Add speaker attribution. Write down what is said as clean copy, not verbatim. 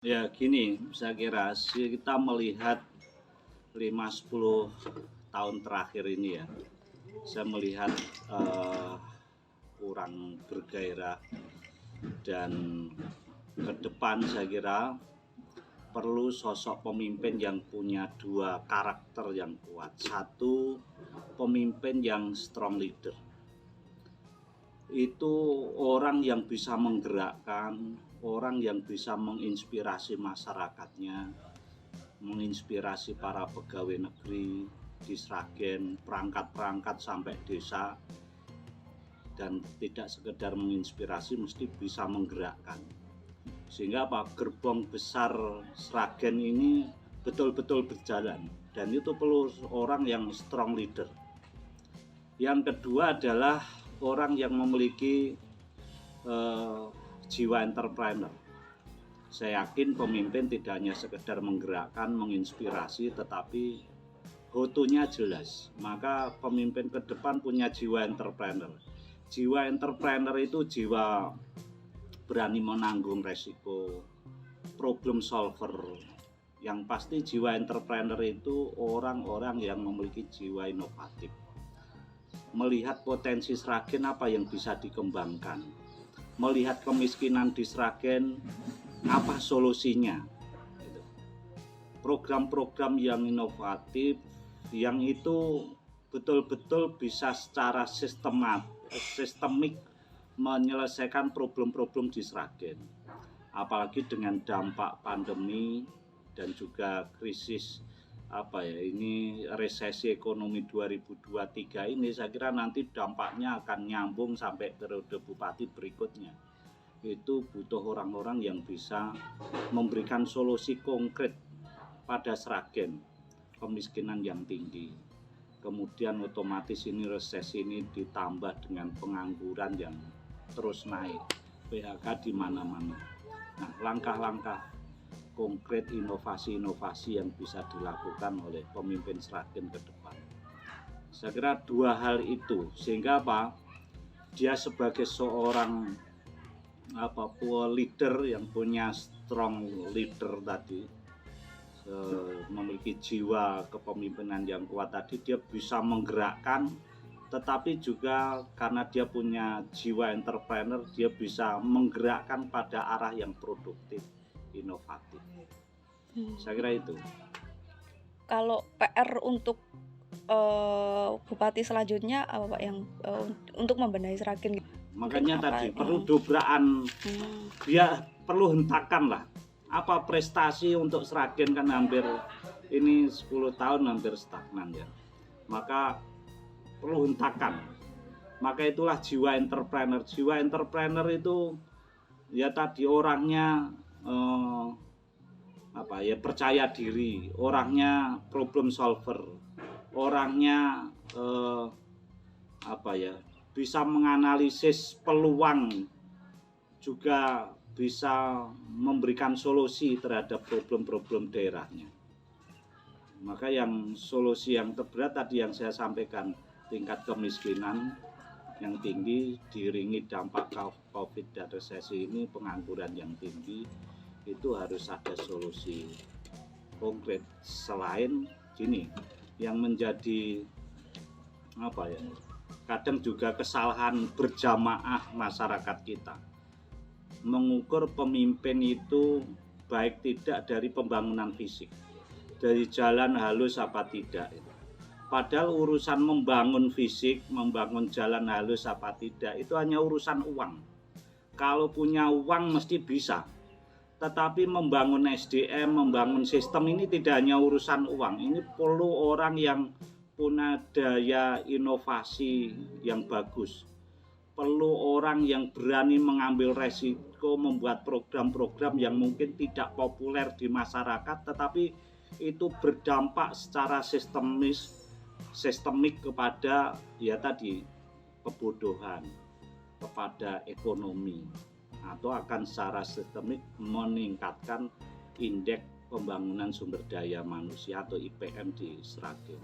Speaker 1: Ya gini, saya kira kita melihat 5-10 tahun terakhir ini ya, saya melihat kurang bergairah, dan ke depan saya kira perlu sosok pemimpin yang punya dua karakter yang kuat. Satu, pemimpin yang strong leader. Itu orang yang bisa menggerakkan, orang yang bisa menginspirasi masyarakatnya, menginspirasi para pegawai negeri di Sragen, perangkat-perangkat sampai desa, dan tidak sekedar menginspirasi, mesti bisa menggerakkan. Sehingga gerbong besar Sragen ini betul-betul berjalan, dan itu perlu orang yang strong leader. Yang kedua adalah orang yang memiliki jiwa entrepreneur. Saya yakin pemimpin tidak hanya sekedar menggerakkan, menginspirasi, tetapi hotonya jelas. Maka pemimpin ke depan punya jiwa entrepreneur. Jiwa entrepreneur itu jiwa berani menanggung resiko, problem solver. Yang pasti jiwa entrepreneur itu orang-orang yang memiliki jiwa inovatif, melihat potensi Sragen apa yang bisa dikembangkan, melihat kemiskinan di Sragen apa solusinya. Program-program yang inovatif, yang itu betul-betul bisa secara sistemik menyelesaikan problem-problem di Sragen. Apalagi dengan dampak pandemi dan juga krisis ini resesi ekonomi 2023 ini, saya kira nanti dampaknya akan nyambung sampai periode bupati berikutnya. Itu butuh orang-orang yang bisa memberikan solusi konkret pada Sragen, kemiskinan yang tinggi, kemudian otomatis ini resesi ini ditambah dengan pengangguran yang terus naik, PHK di mana-mana. Nah, langkah-langkah konkret, inovasi-inovasi yang bisa dilakukan oleh pemimpin Sragen ke depan, saya kira dua hal itu, sehingga dia sebagai seorang leader yang punya strong leader tadi, memiliki jiwa kepemimpinan yang kuat tadi, dia bisa menggerakkan, tetapi juga karena dia punya jiwa entrepreneur, dia bisa menggerakkan pada arah yang produktif, inovatif. Saya kira itu.
Speaker 2: Kalau PR untuk bupati selanjutnya apa Pak, yang untuk membenahi Sragen?
Speaker 1: Makanya tadi perlu dobrakan, dia perlu hentakan lah. Apa prestasi untuk Sragen kan hampir ini 10 tahun hampir stagnan ya. Maka perlu hentakan. Maka itulah jiwa entrepreneur. Jiwa entrepreneur itu ya tadi orangnya percaya diri, orangnya problem solver, orangnya bisa menganalisis peluang, juga bisa memberikan solusi terhadap problem-problem daerahnya. Maka yang solusi yang terberat tadi yang saya sampaikan, tingkat kemiskinan yang tinggi diiringi dampak COVID dan resesi ini, pengangguran yang tinggi, itu harus ada solusi konkret. Selain gini, yang menjadi kadang juga kesalahan berjamaah masyarakat kita, mengukur pemimpin itu baik tidak dari pembangunan fisik, dari jalan halus apa tidak. Padahal urusan membangun fisik, membangun jalan halus apa tidak, itu hanya urusan uang. Kalau punya uang mesti bisa. Tetapi membangun SDM, membangun sistem ini tidak hanya urusan uang. Ini perlu orang yang punya daya inovasi yang bagus. Perlu orang yang berani mengambil resiko, membuat program-program yang mungkin tidak populer di masyarakat, tetapi itu berdampak secara sistemik kepada kebodohan, kepada ekonomi, atau akan secara sistemik meningkatkan indeks pembangunan sumber daya manusia atau IPM di Sragen.